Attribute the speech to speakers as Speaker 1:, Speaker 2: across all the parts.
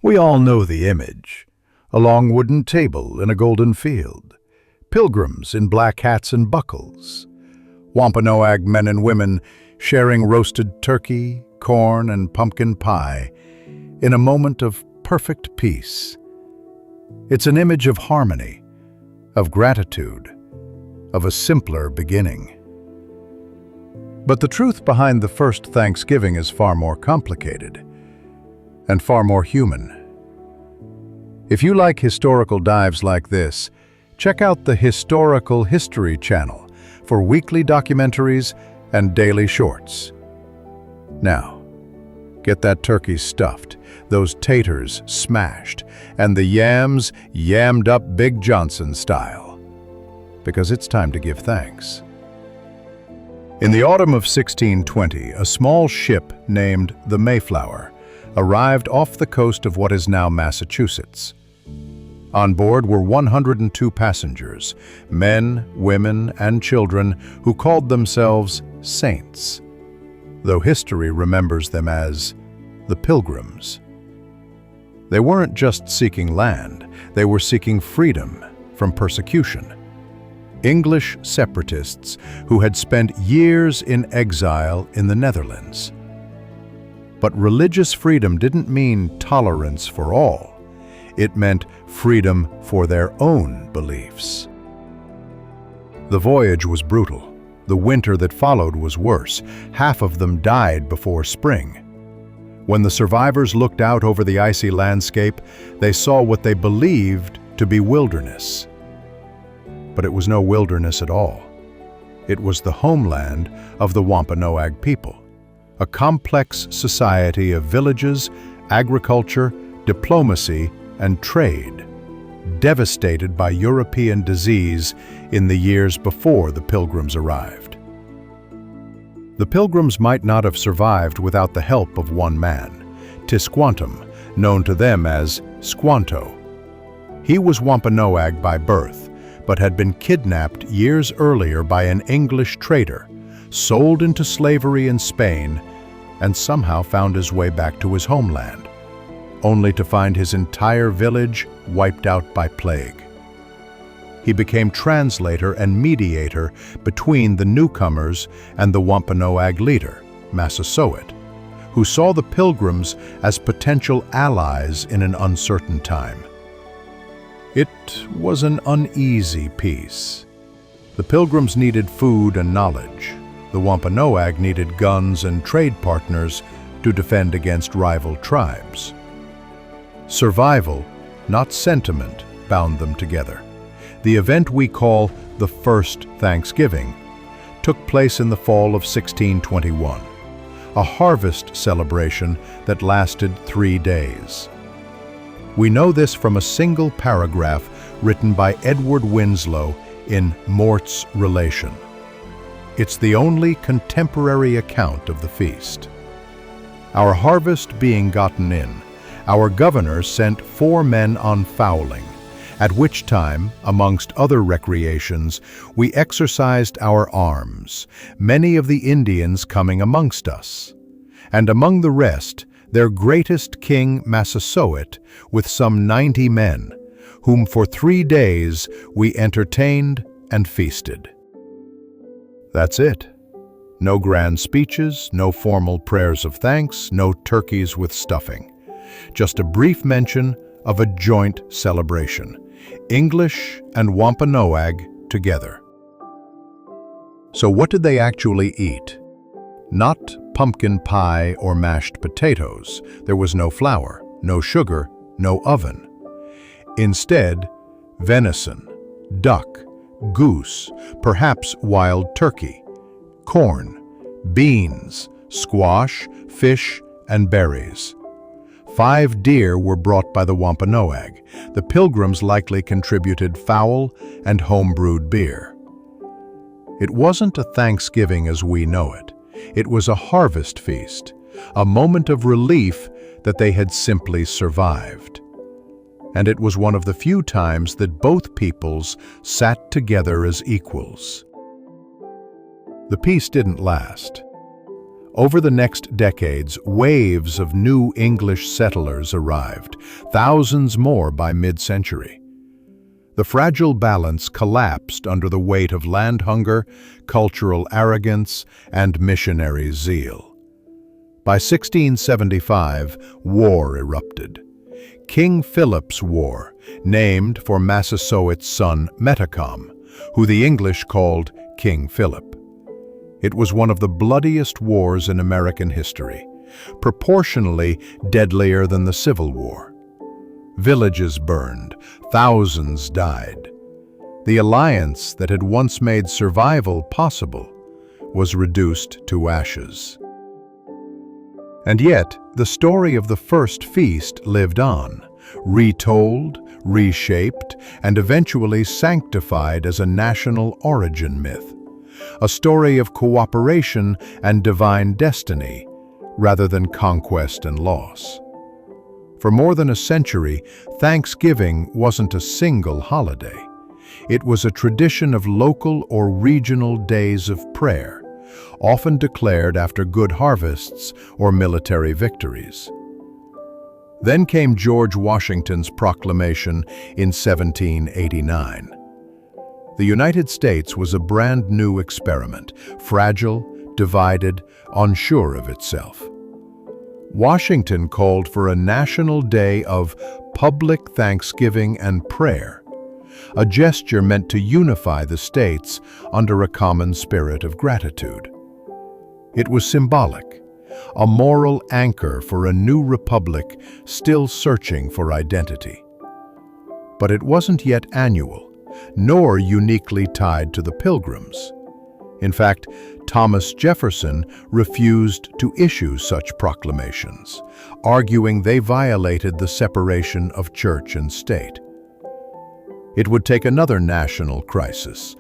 Speaker 1: We all know the image. A long wooden table in a golden field. Pilgrims in black hats and buckles. Wampanoag men and women sharing roasted turkey, corn, and pumpkin pie in a moment of perfect peace. It's an image of harmony, of gratitude, of a simpler beginning. But the truth behind the first Thanksgiving is far more complicated and far more human. If you like historical dives like this, check out the Historical History channel for weekly documentaries and daily shorts. Now, get that turkey stuffed, those taters smashed, and the yams yammed up Big Johnson style, because it's time to give thanks. In the autumn of 1620, a small ship named the Mayflower arrived off the coast of what is now Massachusetts. On board were 102 passengers, men, women, and children who called themselves saints, though history remembers them as the Pilgrims. They weren't just seeking land, they were seeking freedom from persecution. English separatists who had spent years in exile in the Netherlands. But religious freedom didn't mean tolerance for all. It meant freedom for their own beliefs. The voyage was brutal. The winter that followed was worse. Half of them died before spring. When the survivors looked out over the icy landscape, they saw what they believed to be wilderness. But it was no wilderness at all. It was the homeland of the Wampanoag people, a complex society of villages, agriculture, diplomacy, and trade, devastated by European disease in the years before the Pilgrims arrived. The Pilgrims might not have survived without the help of one man, Tisquantum, known to them as Squanto. He was Wampanoag by birth, but had been kidnapped years earlier by an English trader, sold into slavery in Spain, and somehow found his way back to his homeland, only to find his entire village wiped out by plague. He became translator and mediator between the newcomers and the Wampanoag leader, Massasoit, who saw the Pilgrims as potential allies in an uncertain time. It was an uneasy peace. The Pilgrims needed food and knowledge. The Wampanoag needed guns and trade partners to defend against rival tribes. Survival, not sentiment, bound them together. The event we call the First Thanksgiving took place in the fall of 1621, a harvest celebration that lasted 3 days. We know this from a single paragraph written by Edward Winslow in Mort's Relation. It's the only contemporary account of the feast. Our harvest being gotten in, our governor sent 4 men on fowling, at which time, amongst other recreations, we exercised our arms, many of the Indians coming amongst us, and among the rest, their greatest king Massasoit, with some 90 men, whom for 3 days we entertained and feasted. That's it. No grand speeches, no formal prayers of thanks, no turkeys with stuffing. Just a brief mention of a joint celebration, English and Wampanoag together. So what did they actually eat? Not pumpkin pie or mashed potatoes. There was no flour, no sugar, no oven. Instead, venison, duck, goose, perhaps wild turkey, corn, beans, squash, fish, and berries. 5 deer were brought by the Wampanoag. The Pilgrims likely contributed fowl and home-brewed beer. It wasn't a Thanksgiving as we know it. It was a harvest feast, a moment of relief that they had simply survived. And it was one of the few times that both peoples sat together as equals. The peace didn't last. Over the next decades, waves of new English settlers arrived, thousands more by mid-century. The fragile balance collapsed under the weight of land hunger, cultural arrogance, and missionary zeal. By 1675, war erupted. King Philip's War, named for Massasoit's son Metacom, who the English called King Philip. It was one of the bloodiest wars in American history, proportionally deadlier than the Civil War. Villages burned, thousands died. The alliance that had once made survival possible was reduced to ashes. And yet, the story of the first feast lived on, retold, reshaped, and eventually sanctified as a national origin myth. A story of cooperation and divine destiny, rather than conquest and loss. For more than a century, Thanksgiving wasn't a single holiday. It was a tradition of local or regional days of prayer, often declared after good harvests or military victories. Then came George Washington's proclamation in 1789. The United States was a brand new experiment, fragile, divided, unsure of itself. Washington called for a national day of public thanksgiving and prayer, a gesture meant to unify the states under a common spirit of gratitude. It was symbolic, a moral anchor for a new republic still searching for identity. But it wasn't yet annual, nor uniquely tied to the Pilgrims. In fact, Thomas Jefferson refused to issue such proclamations, arguing they violated the separation of church and state. It would take another national crisis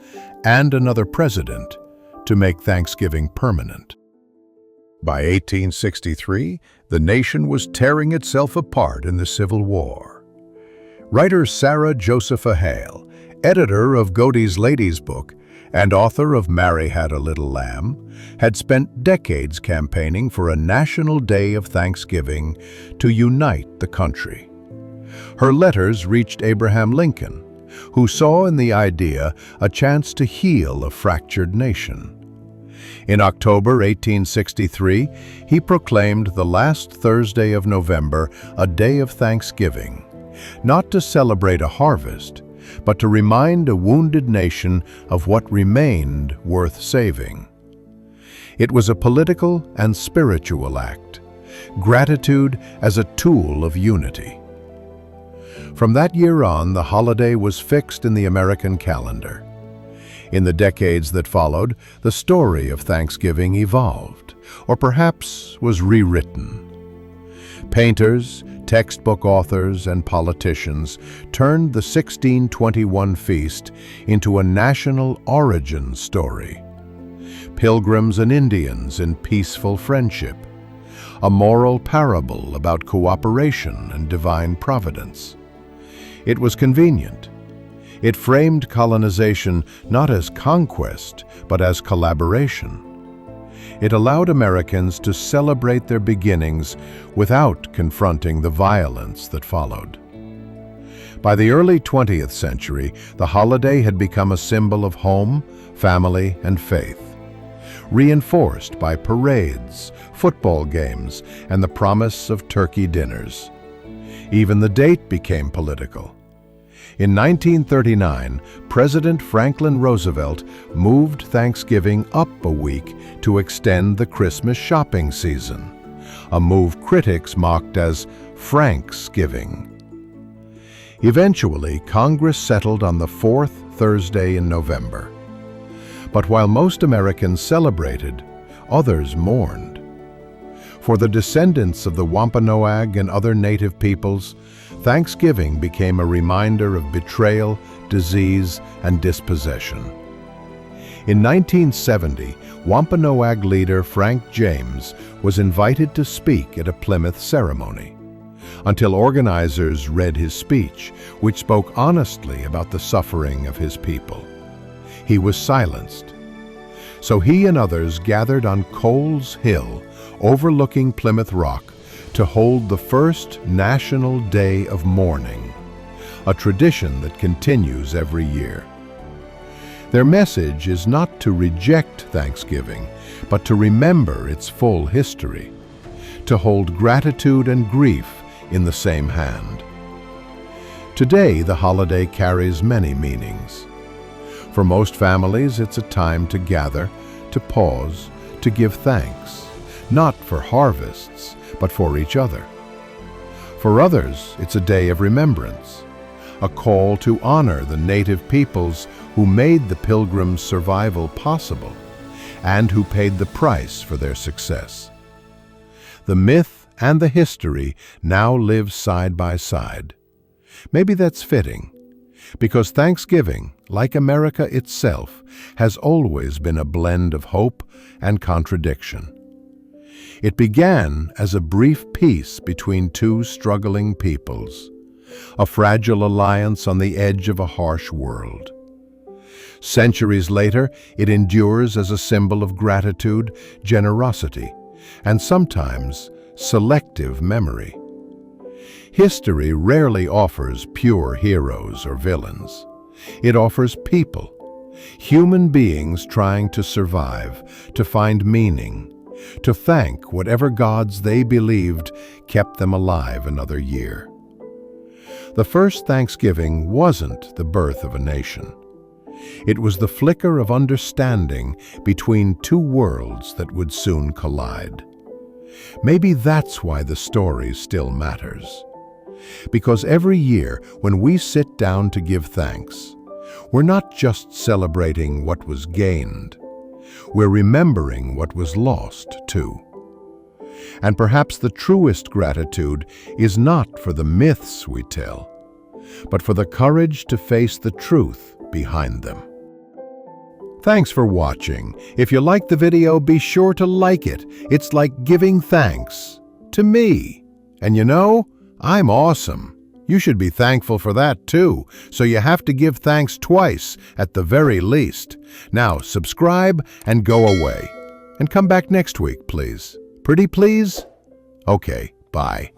Speaker 1: and another president to make Thanksgiving permanent. By 1863, the nation was tearing itself apart in the Civil War. Writer Sarah Josepha Hale, editor of Godey's Lady's Book and author of Mary Had a Little Lamb, had spent decades campaigning for a national day of Thanksgiving to unite the country. Her letters reached Abraham Lincoln, who saw in the idea a chance to heal a fractured nation. In October 1863, he proclaimed the last Thursday of November a day of thanksgiving, not to celebrate a harvest, but to remind a wounded nation of what remained worth saving. It was a political and spiritual act, gratitude as a tool of unity. From that year on, the holiday was fixed in the American calendar. In the decades that followed, the story of Thanksgiving evolved, or perhaps was rewritten. Painters, textbook authors, and politicians turned the 1621 feast into a national origin story. Pilgrims and Indians in peaceful friendship, a moral parable about cooperation and divine providence. It was convenient. It framed colonization not as conquest, but as collaboration. It allowed Americans to celebrate their beginnings without confronting the violence that followed. By the early 20th century, the holiday had become a symbol of home, family, and faith, reinforced by parades, football games, and the promise of turkey dinners. Even the date became political. In 1939, President Franklin Roosevelt moved Thanksgiving up a week to extend the Christmas shopping season, a move critics mocked as Franksgiving. Eventually, Congress settled on the fourth Thursday in November. But while most Americans celebrated, others mourned. For the descendants of the Wampanoag and other native peoples, Thanksgiving became a reminder of betrayal, disease, and dispossession. In 1970, Wampanoag leader Frank James was invited to speak at a Plymouth ceremony, until organizers read his speech, which spoke honestly about the suffering of his people. He was silenced.
Speaker 2: So he and others gathered on Coles Hill, overlooking Plymouth Rock, to hold the first National Day of Mourning, a tradition that continues every year. Their message is not to reject Thanksgiving, but to remember its full history, to hold gratitude and grief in the same hand. Today, the holiday carries many meanings. For most families, it's a time to gather, to pause, to give thanks, not for harvests, but for each other. For others, it's a day of remembrance, a call to honor the native peoples who made the Pilgrims' survival possible and who paid the price for their success. The myth and the history now live side by side. Maybe that's fitting, because Thanksgiving, like America itself, has always been a blend of hope and contradiction. It began as a brief peace between two struggling peoples, a fragile alliance on the edge of a harsh world. Centuries later, it endures as a symbol of gratitude, generosity, and sometimes selective memory. History rarely offers pure heroes or villains. It offers people, human beings trying to survive, to find meaning, to thank whatever gods they believed kept them alive another year. The first Thanksgiving wasn't the birth of a nation. It was the flicker of understanding between two worlds that would soon collide. Maybe that's why the story still matters. Because every year, when we sit down to give thanks, we're not just celebrating what was gained. We're remembering what was lost, too. And perhaps the truest gratitude is not for the myths we tell, but for the courage to face the truth behind them. Thanks for watching. If you liked the video, be sure to like it. It's like giving thanks to me. And you know, I'm awesome. You should be thankful for that too, so you have to give thanks twice at the very least. Now, subscribe and go away. And come back next week, please. Pretty please? Okay, bye.